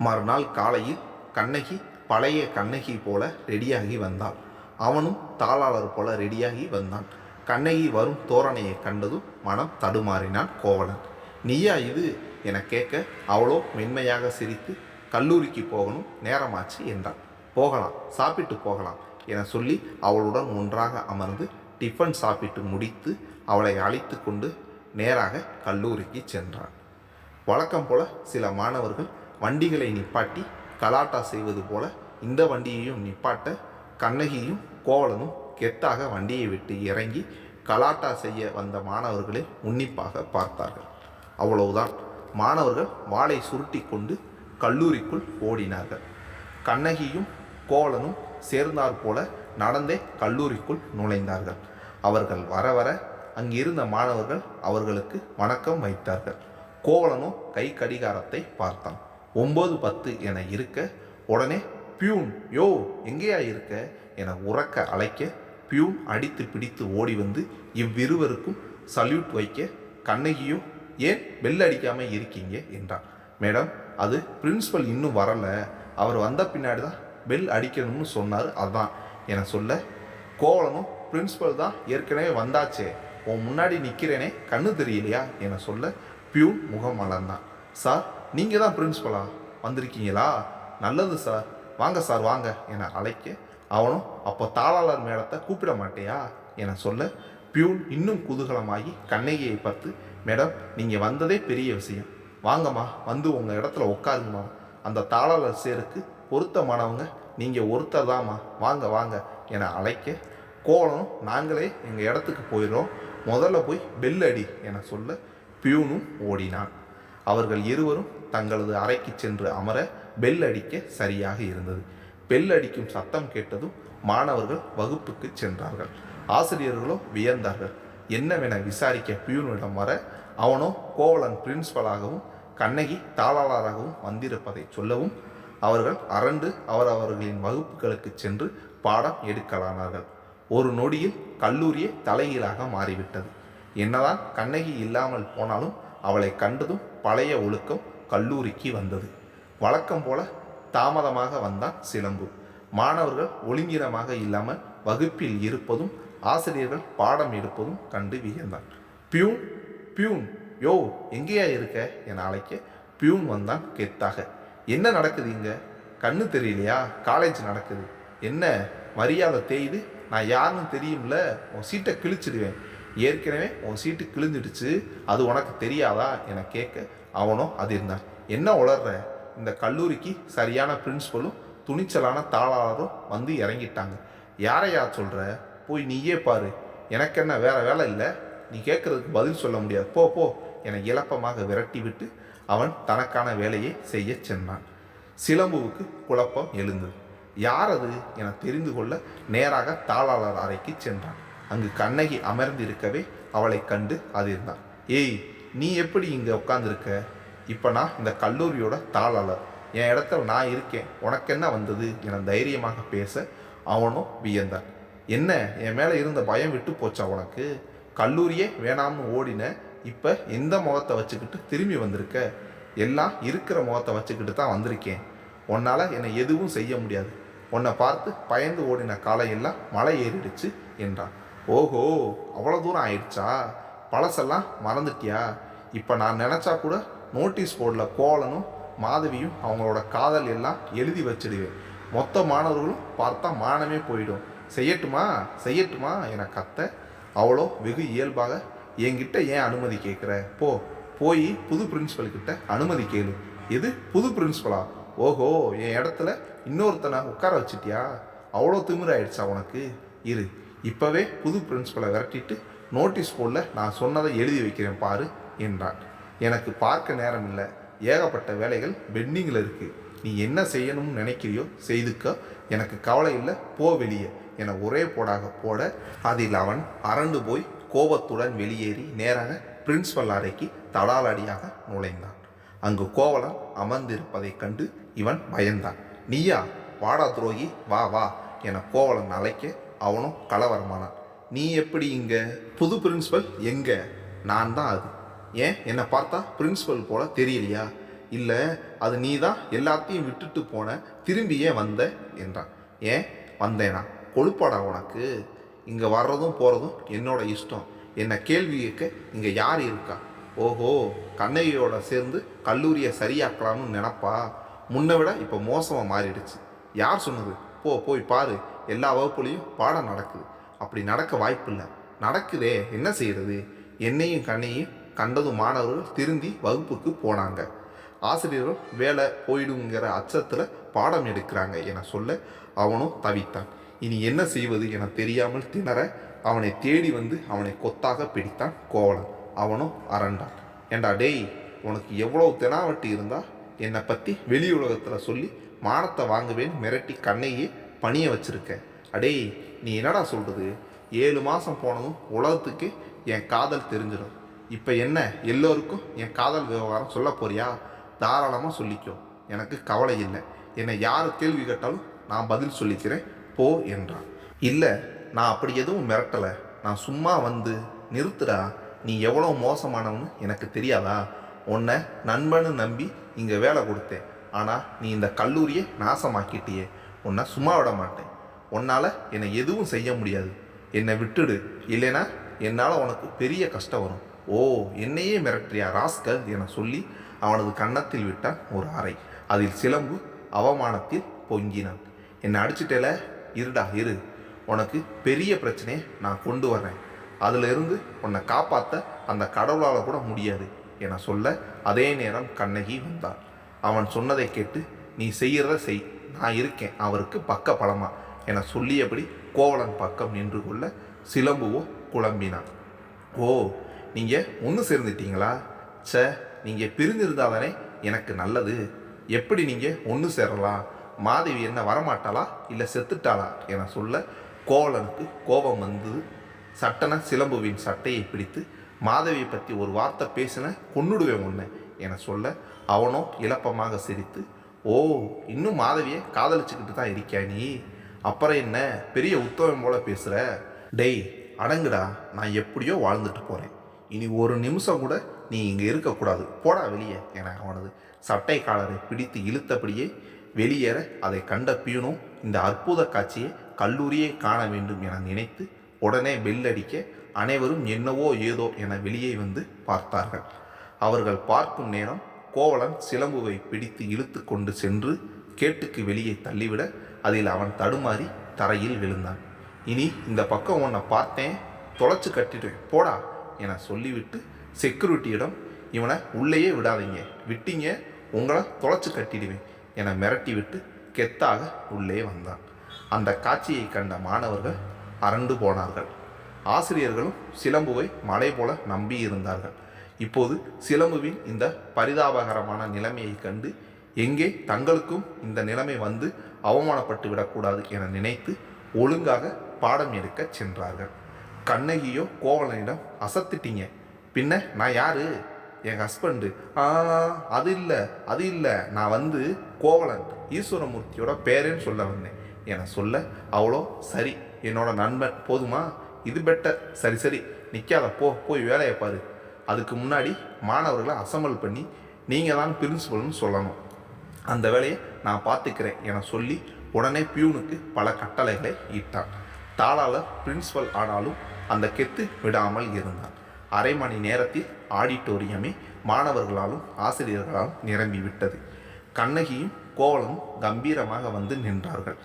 மறுநாள் காலையில் கண்ணகி பழைய கண்ணகி போல ரெடியாகி வந்தாள். அவனும் தாளாளர் போல ரெடியாகி வந்தான். கண்ணகி வரும் தோரணையை கண்டதும் மனம் தடுமாறினான் கோவலன். நீயா இது என கேட்க அவளோ மென்மையாக சிரித்து, கல்லூரிக்கு போகணும், நேரமாச்சு என்றாள். போகலாம், சாப்பிட்டு போகலாம் என சொல்லி அவளுடன் ஒன்றாக அமர்ந்து டிஃபன் சாப்பிட்டு முடித்து அவளை அழைத்து கொண்டு நேராக கல்லூரிக்கு சென்றான். வழக்கம் போல சில மாணவர்கள் வண்டிகளை நிப்பாட்டி கலாட்டா செய்வது போல இந்த வண்டியையும் நிப்பாட்ட கண்ணகியும் கோவலனும் கெத்தாக வண்டியை விட்டு இறங்கி கலாட்டா செய்ய வந்த மாணவர்களை உன்னிப்பாக பார்த்தார்கள். அவ்வளவுதான். மாணவர்கள் வாளை சுருட்டி கொண்டு கல்லூரிக்குள் ஓடினார்கள். கண்ணகியும் கோவலனும் சேர்ந்தாற் போல நடந்தே கல்லூரிக்குள் நுழைந்தார்கள். அவர்கள் வர வர அங்கிருந்த மாணவர்கள் அவர்களுக்கு வணக்கம் வைத்தார்கள். கோவலனோ கை கடிகாரத்தை பார்த்தான். 9:10 என இருக்க உடனே பியூன், யோ எங்கேயா இருக்க என உறக்க அழைக்க பியூன் அடித்து பிடித்து ஓடி வந்து இவ்விருவருக்கும் சல்யூட் வைக்க கண்ணகியோ ஏன் பெல் அடிக்காமல் இருக்கீங்க என்றான். மேடம், அது பிரின்சிபல் இன்னும் வரலை, அவர் வந்த பின்னாடி தான் பெல் அடிக்கணும்னு சொன்னார், அதான் என சொல்ல கோவலனும் பிரின்சிபல் தான் ஏற்கனவே வந்தாச்சே, உன் முன்னாடி நிற்கிறேனே கண்ணு தெரியலையா என சொல்ல பியூன் முகம் மலர்ந்தான். சார், நீங்கள் தான் பிரின்சிபலா வந்திருக்கீங்களா? நல்லது சார், வாங்க சார் வாங்க என அழைக்க அவனும் அப்போ தாளாளர் மேடத்தை கூப்பிட மாட்டேயா என சொல்ல பியூன் இன்னும் குதூகலமாகி கண்ணகியை பார்த்து, மேடம் நீங்கள் வந்ததே பெரிய விஷயம், வாங்கம்மா வந்து உங்கள் இடத்துல உட்காருங்கம்மா, அந்த தாளாளர் சேருக்கு பொருத்தமானவங்க நீங்கள் ஒருத்தர் தாம்மா, வாங்க வாங்க என அழைக்க கோவலனும் நாங்களே எங்கள் இடத்துக்கு போயிடுறோம், முதல்ல போய் பெல் அடி என சொல்ல பியூனும் ஓடினான். அவர்கள் இருவரும் தங்களது அறைக்கு சென்று அமர பெல் அடிக்க சரியாக இருந்தது. பெல் அடிக்கும் சத்தம் கேட்டதும் மாணவர்கள் வகுப்புக்கு சென்றார்கள். ஆசிரியர்களோ வியந்தார்கள். என்னவென விசாரிக்க பியூனிடம் வர அவனோ கோவலன் பிரின்சிபலாகவும் கண்ணகி தாளாளராகவும் வந்திருப்பதை சொல்லவும் அவர்கள் அரண்டு அவரவர்களின் வகுப்புகளுக்கு சென்று பாடம் எடுக்கலானார்கள். ஒரு நொடியில் கல்லூரியே தலைகீழாக மாறிவிட்டது. என்னதான் கண்ணகி இல்லாமல் போனாலும் அவளை கண்டதும் பழைய ஒழுக்கம் கல்லூரிக்கு வந்தது. வழக்கம் போல தாமதமாக வந்தான் சிலம்பு. மாணவர்கள் ஒழுங்கினமாக இல்லாமல் வகுப்பில் இருப்பதும் ஆசிரியர்கள் பாடம் எடுப்பதும் கண்டு வியந்தான். பியூன், பியூன், யோ எங்கேயா இருக்க என அழைக்க பியூன் வந்தான் கெத்தாக. என்ன நடக்குது இங்க? கண்ணு தெரியலையா? காலேஜ் நடக்குது. என்ன மரியாதை தேயுது? நான் யாருன்னு தெரியும்ல, உன் சீட்டை கிழிச்சிடுவேன், ஏற்கனவே உன் சீட்டு கிழிஞ்சிடுச்சு, அது உனக்கு தெரியாதா என கேட்க அவனோ அதிர்ந்தான். என்ன உளர்ற? இந்த கல்லூரிக்கு சரியான பிரின்சிபலும் துணிச்சலான தாளாளரும் வந்து இறங்கிட்டாங்க. யாரையா சொல்கிற? போய் நீயே பாரு, எனக்கு என்ன வேற வேலை இல்லை, நீ கேட்குறதுக்கு பதில் சொல்ல முடியாது, போ போ என இலப்பமாக விரட்டி விட்டு அவன் தனக்கான வேலையை செய்ய சென்றான். சிலம்புவுக்கு குழப்பம் எழுந்தது. யார் அது என தெரிந்து கொள்ள நேராக தாளாளர் அறைக்கு சென்றான். அங்கு கண்ணகி அமர்ந்திருக்கவே அவளை கண்டு அதிர்ந்தான். ஏய், நீ எப்படி இங்கே உட்காந்துருக்க? இப்போ நான் இந்த கல்லூரியோட தாளாளர், என் இடத்துல நான் இருக்கேன், உனக்கு என்ன வந்தது என தைரியமாக பேச அவனும் வியந்தான். என்ன, என் மேலே இருந்த பயம் விட்டு போச்சா உனக்கு? கல்லூரியே வேணாம்னு ஓடின, இப்போ எந்த முகத்தை வச்சுக்கிட்டு திரும்பி வந்திருக்க? எல்லாம் இருக்கிற முகத்தை வச்சுக்கிட்டு தான் வந்திருக்கேன், உன்னால் என்னை எதுவும் செய்ய முடியாது, உன்னை பார்த்து பயந்து ஓடின காலையெல்லாம் மலை ஏறிடுச்சு என்றான். ஓஹோ, அவ்வளோ தூரம் ஆயிடுச்சா? பழசெல்லாம் மறந்துட்டியா? இப்போ நான் நினச்சா கூட நோட்டீஸ் போர்டில் கோவலனும் மாதவியும் அவங்களோட காதல் எல்லாம் எழுதி வச்சிடுவேன், மொத்த மாணவர்களும் பார்த்தா மானமே போயிடும், செய்யட்டுமா செய்யட்டுமா என கத்த அவளோ வெகு இயல்பாக, என்கிட்ட ஏன் அனுமதி கேட்குற? போய் புது பிரின்சிபல்கிட்ட அனுமதி கேளு. எது புது பிரின்சிபலா? ஓஹோ, என் இடத்துல இன்னொருத்தனை உட்கார வச்சிட்டியா? அவ்வளோ திமிராயிடுச்சா உனக்கு? இரு, இப்போவே புது பிரின்சிபலை விரட்டிட்டு நோட்டீஸ் போர்டில் நான் சொன்னதை எழுதி வைக்கிறேன் பாரு என்றான். எனக்கு பார்க்க நேரம் இல்லை, ஏகப்பட்ட வேலைகள் பெண்டிங்கில் இருக்குது, நீ என்ன செய்யணும்னு நினைக்கிறியோ செய்துக்க, எனக்கு கவலை இல்லை, போ வெளியே என ஒரே போடாக போட அதில் அவன் அரண்டு போய் கோபத்துடன் வெளியேறி நேராக பிரின்சிபல் அறைக்கு தடாலடியாக நுழைந்தான். அங்கு கோவலன் அமர்ந்திருப்பதைக் கண்டு இவன் பயந்தான். நீயா? வாடா துரோகி, வா வா என கோவலன் அழைக்க அவனும் கலவரமானான். நீ எப்படி இங்கே? புது பிரின்சிபல் எங்கே? நான் தான் அது. ஏன் என்னை பார்த்தா பிரின்சிபல் போல தெரியலையா? இல்லை, அது நீ தான் எல்லாத்தையும் விட்டுட்டு போன, திரும்பியே வந்த என்றான். ஏன் வந்தேனா? கொழுப்பாடா உனக்கு? இங்கே வர்றதும் போகிறதும் என்னோட இஷ்டம். என்னை கேள்வி கேட்க இங்கே யார் இருக்கா? ஓஹோ, கண்ணகியோட சேர்ந்து கல்லூரியை சரியாக்கலாம்னு நினப்பா? முன்னை விட இப்போ மோசமாக மாறிடுச்சு. யார் சொன்னது? போய் பாரு, எல்லா வகுப்புலேயும் பாடம் நடக்குது. அப்படி நடக்க வாய்ப்பில்லை. நடக்குதே, என்ன செய்கிறது? என்னையும் கண்ணையும் கண்டதும் மாணவர்கள் திருந்தி வகுப்புக்கு போனாங்க. ஆசிரியர்கள் வேலை போயிடுங்கிற அச்சத்தில் பாடம் எடுக்கிறாங்க என சொல்ல அவனும் தவித்தான். இனி என்ன செய்வது என தெரியாமல் திணற அவனை தேடி வந்து அவனை கொத்தாக பிடித்தான் கோவலன். அவனும் அரண்டான். ஏண்டா டேய், உனக்கு எவ்வளவு தெனாவட்டி இருந்தா என்னை பற்றி வெளி உலகத்தில் சொல்லி மானத்தை வாங்குவேன்னு மிரட்டி கண்ணையே பணிய வச்சிருக்க. அடே, நீ என்னடா சொல்கிறது? 7 மாதம் போனதும் உலகத்துக்கு என் காதல் தெரிஞ்சிடும். இப்போ என்ன எல்லோருக்கும் என் காதல் விவகாரம் சொல்ல போறியா? தாராளமாக சொல்லிக்கோ, எனக்கு கவலை இல்லை. என்னை யார் கேள்வி கேட்டாலும் நான் பதில் சொல்லிக்கிறேன், போ என்றான். இல்லை, நான் அப்படி எதுவும் மிரட்டலை. நான் சும்மா வந்து நிறுத்துடா. நீ எவ்வளோ மோசமானவன்னு எனக்கு தெரியாதா? உன்னை நண்பன்னு நம்பி இங்கே வேலை கொடுத்தேன். ஆனால் நீ இந்த கல்லூரியை நாசமாக்கிட்டியே. உன்னை சும்மா விட மாட்டேன். உன்னால் என்னை எதுவும் செய்ய முடியாது. என்னை விட்டுடு, இல்லைனா என்னால் உனக்கு பெரிய கஷ்டம் வரும். ஓ, என்னையே மிரட்டுறியா ராஸ்கல் என சொல்லி அவனது கன்னத்தில் விட்டான் ஒரு அறை. அதில் சிலம்பு அவமானத்தில் பொங்கினான். என்னை அடிச்சிட்டேல, இருடா இரு, உனக்கு பெரிய பிரச்சனையை நான் கொண்டு வரேன். அதிலிருந்து உன்னை காப்பாற்ற அந்த கடவுளால் கூட முடியாது என சொல்ல அதே நேரம் கண்ணகி வந்தாள். அவன் சொன்னதை கேட்டு, நீ செய்கிறத செய், நான் இருக்கேன் அவருக்கு பக்க பலமா என சொல்லியபடி கோவலன் பக்கம் நின்று கொள்ள சிலம்புவோ குழம்பினான். ஓ, நீங்கள் ஒன்று சேர்ந்துட்டீங்களா? சே, நீங்கள் பிரிஞ்சிருந்தாதானே எனக்கு நல்லது. எப்படி நீங்கள் ஒன்று சேரலாம்? மாதவி என்ன வரமாட்டாளா, இல்லை செத்துட்டாளா என சொல்ல கோவலனுக்கு கோபம் வந்தது. சட்டன சிலம்புவின் சட்டையை பிடித்து, மாதவியை பற்றி ஒரு வார்த்தை பேசின கொன்னுடுவேன் உன்னை என சொல்ல அவனோ இலப்பமாக சிரித்து, ஓ, இன்னும் மாதவியை காதலிச்சுக்கிட்டு தான் இருக்கியா நீ? அப்புறம் என்ன பெரிய உத்தவம் போல பேசுகிற? டேய் அடங்குடா, நான் எப்படியோ வாழ்ந்துட்டு போகிறேன். இனி ஒரு நிமிஷம் கூட நீ இங்கே இருக்கக்கூடாது, போடா வெளியே என அவனது சட்டை காலரை பிடித்து இழுத்தபடியே வெளியேற அதை கண்ட பியூனும் இந்த அற்புத காட்சியை கல்லூரியை காண வேண்டும் என நினைத்து உடனே பெல் அடிக்க அனைவரும் என்னவோ ஏதோ என வெளியே வந்து பார்த்தார்கள். அவர்கள் பார்க்கும் நேரம் கோவலன் சிலம்புவை பிடித்து இழுத்து கொண்டு சென்று கேட்டுக்கு வெளியே தள்ளிவிட அதில் அவன் தடுமாறி தரையில் விழுந்தான். இனி இந்த பக்கம் உன்னை பார்த்தேன், தொலைச்சு கட்டிடுவேன், போடா என சொல்லிவிட்டு செக்யூரிட்டியிடம், இவனை உள்ளேயே விடாதீங்க, விட்டீங்க உங்களை தொலைச்சு கட்டிடுவேன் என மிரட்டிவிட்டு கெத்தாக உள்ளே வந்தான். அந்த காட்சியை கண்ட மாணவர்கள் அரண்டு போனார்கள். ஆசிரியர்களும் சிலம்புவை மலை போல நம்பி இருந்தார்கள். இப்போது சிலம்புவின் இந்த பரிதாபகரமான நிலைமையை கண்டு எங்கே தங்களுக்கும் இந்த நிலைமை வந்து அவமானப்பட்டு விடக்கூடாது என நினைத்து ஒழுங்காக பாடம் எடுக்க சென்றார்கள். கண்ணகியோ கோவலனிடம், அசத்திட்டீங்க, பின்ன நான் யாரு? என் ஹஸ்பண்டு. அது இல்லை, நான் வந்து கோவலன், ஈஸ்வரமூர்த்தியோட பேரேன்னு சொல்ல வந்தேன் என சொல்ல அவளோ, சரி என்னோட நண்பன், போதுமா? இது பெட்டர். சரி நிற்காத, போய் வேலையை பாரு. அதுக்கு முன்னாடி மாணவர்களை அசம்பல் பண்ணி நீங்கள் தான் பிரின்சிபல்னு சொல்லணும். அந்த வேலையை நான் பார்த்துக்கிறேன் என சொல்லி உடனே பியூனுக்கு பல கட்டளைகளை இட்டான். தாளாளர் பிரின்சிபல் ஆனாலும் அந்த கெத்து விடாமல் இருந்தான். அரை மணி நேரத்தில் ஆடிட்டோரியமே மாணவர்களாலும் ஆசிரியர்களாலும் நிரம்பிவிட்டது. கண்ணகியும் கோவலனும் கம்பீரமாக வந்து நின்றார்கள்.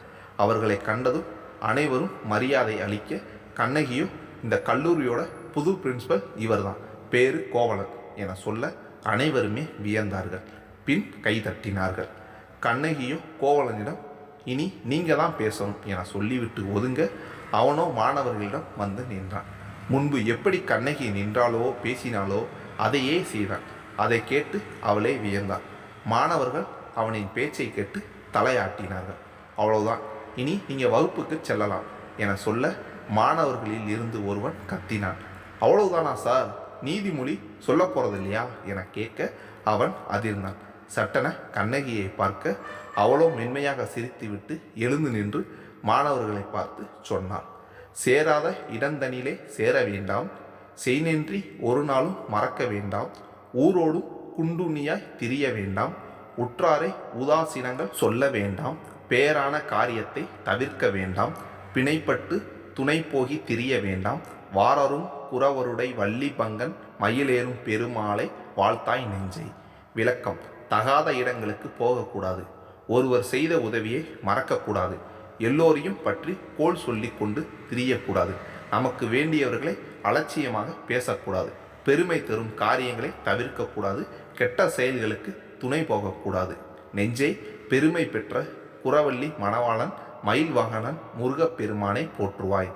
அவர்களை கண்டதும் அனைவரும் மரியாதை அளிக்க, கண்ணகியும் இந்த கல்லூரியோட புது பிரின்சிபல் இவர்தான், பேரு கோவலன் என சொல்ல அனைவருமே வியந்தார்கள். பின் கைதட்டினார்கள். கண்ணகியும் கோவலனிடம், இனி நீங்கள் தான் பேசணும் என சொல்லிவிட்டு ஒதுங்க அவனோ மாணவர்களிடம் வந்து நின்றான். முன்பு எப்படி கண்ணகி நின்றாலோ பேசினாலோ அதையே செய்தான். அதை கேட்டு அவளே வியந்தான். மாணவர்கள் அவனின் பேச்சை கேட்டு தலையாட்டினார்கள். அவ்வளவுதான், இனி நீங்கள் வகுப்புக்கு செல்லலாம் என சொல்ல மாணவர்களில் இருந்து ஒருவன் கத்தினான். அவ்வளவுதானா சார், நீதிமொழி சொல்ல போகிறது இல்லையா என கேட்க அவன் அதிர்ந்தான். சட்டென கண்ணகியை பார்க்க அவளோ மென்மையாக சிரித்துவிட்டு எழுந்து நின்று மாணவர்களை பார்த்து சொன்னாள், சேராத இடந்தனிலே சேர வேண்டாம், செய்நின்றி ஒரு நாளும் மறக்க வேண்டாம், ஊரோடும் குண்டுணியாய் திரிய வேண்டாம். உற்றாரை உதாசீனங்கள் சொல்ல வேண்டாம். பேரான காரியத்தை தவிர்க்க வேண்டாம். பிணைப்பட்டு துணை போகி திரிய வேண்டாம். வாரரும் குறவருடை வள்ளி பங்கன் மயிலேறும் பெருமாளை வாழ்த்தாய் நெஞ்சை. விளக்கம்: தகாத இடங்களுக்கு போகக்கூடாது. ஒருவர் செய்த உதவியை மறக்கக்கூடாது. எல்லோரையும் பற்றி கோள் சொல்லி கொண்டு திரியக்கூடாது. நமக்கு வேண்டியவர்களை அலட்சியமாக பேசக்கூடாது. பெருமை தரும் காரியங்களை தவிர்க்கக்கூடாது. கெட்ட செயல்களுக்கு துணை போகக்கூடாது. நெஞ்சை பெருமை பெற்ற குறவள்ளி மணவாளன் மயில் வாகனன் முருகப்பெருமானை போற்றுவாய்.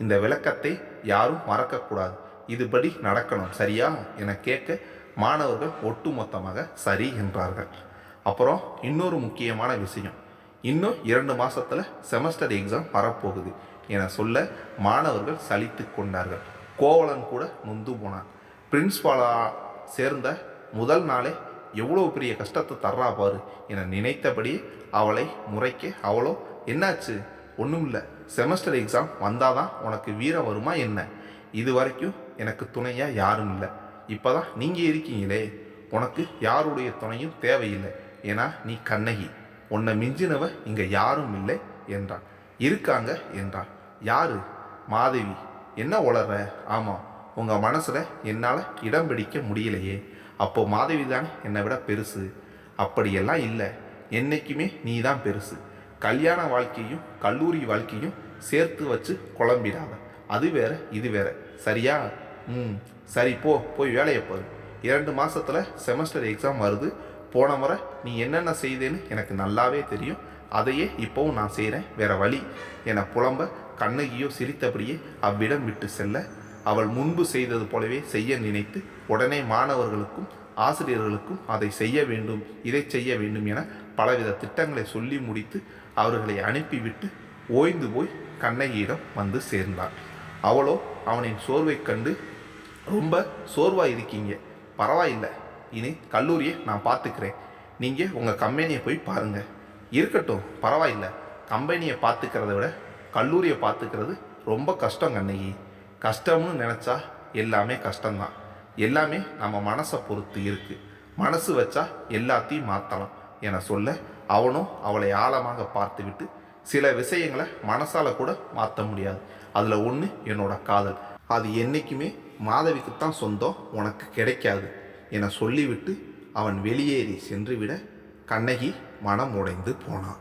இந்த விளக்கத்தை யாரும் மறக்கக்கூடாது. இதுபடி நடக்கணும் சரியா என கேட்க மாணவர்கள் ஒட்டுமொத்தமாக சரி என்றார்கள். அப்புறம் இன்னொரு முக்கியமான விஷயம், இன்னும் 2 மாதத்தில் செமஸ்டர் எக்ஸாம் வரப்போகுது என சொல்ல மாணவர்கள் சலித்து கொண்டார்கள். கோவலன் கூட நொந்து போனான். பிரின்ஸ்பாலாக சேர்ந்த முதல் நாளே எவ்வளோ பெரிய கஷ்டத்தை தர்றா பாரு என நினைத்தபடி அவளை முறைக்க, அவளோ என்னாச்சு? ஒன்றும் இல்லை, செமஸ்டர் எக்ஸாம் வந்தாதான் உனக்கு வீரம் வருமா என்ன? இது வரைக்கும் எனக்கு துணையாக யாரும் இல்லை. இப்போ தான் நீங்கள் இருக்கீங்களே, உனக்கு யாருடைய துணையும் தேவையில்லை. ஏன்னா நீ கண்ணகி. உன்னை மிஞ்சினவ இங்கே யாரும் இல்லை என்றான். இருக்காங்க என்றான். யாரு? மாதவி. என்ன உளற? ஆமாம், உங்கள் மனசில் என்னால் இடம் பிடிக்க முடியலையே. அப்போ மாதவி தானே என்னை விட பெருசு. அப்படியெல்லாம் இல்லை, என்றைக்குமே நீ தான் பெருசு. கல்யாண வாழ்க்கையும் கல்லூரி வாழ்க்கையும் சேர்த்து வச்சு குழம்பிடாத. அது வேற இது வேற, சரியா? சரி, போய் வேலையை பாரு. 2 மாதத்தில் செமஸ்டர் எக்ஸாம் வருது. போன முறை நீ என்னென்ன செய்தேன்னு எனக்கு நல்லாவே தெரியும். அதையே இப்போவும் நான் செய்கிறேன், வேற வழி என புலம்ப கண்ணகியோ சிரித்தபடியே அவ்விடம் விட்டு செல்ல, அவள் முன்பு செய்தது போலவே செய்ய நினைத்து உடனே மாணவர்களுக்கும் ஆசிரியர்களுக்கும் அதை செய்ய வேண்டும், இதை செய்ய வேண்டும் என பலவித திட்டங்களை சொல்லி முடித்து அவர்களை அனுப்பிவிட்டு ஓய்ந்து போய் கண்ணகியிடம் வந்து சேர்ந்தாள். அவளோ அவனின் சோர்வை கண்டு, ரொம்ப சோர்வாக இருக்கீங்க, பரவாயில்லை, இனி கல்லூரியை நான் பார்த்துக்கிறேன், நீங்கள் உங்கள் கம்பெனியை போய் பாருங்கள். இருக்கட்டும், பரவாயில்லை, கம்பெனியை பார்த்துக்கிறத விட கல்லூரியை பார்த்துக்கிறது ரொம்ப கஷ்டம் கண்ணகி. கஷ்டம்னு நினச்சா எல்லாமே கஷ்டம்தான். எல்லாமே நம்ம மனசை பொறுத்து இருக்குது. மனசு வச்சா எல்லாத்தையும் மாற்றலாம் என சொல்ல, அவனும் அவளை ஆழமாக பார்த்துவிட்டு, சில விஷயங்களை மனசால் கூட மாற்ற முடியாது. அதில் ஒன்று என்னோட காதல். அது என்றைக்குமே மாதவிக்குத்தான் சொந்தம், உனக்கு கிடைக்காது என சொல்லிவிட்டு அவன் வெளியேறி சென்றுவிட கண்ணகி மனம் உடைந்து போனான்.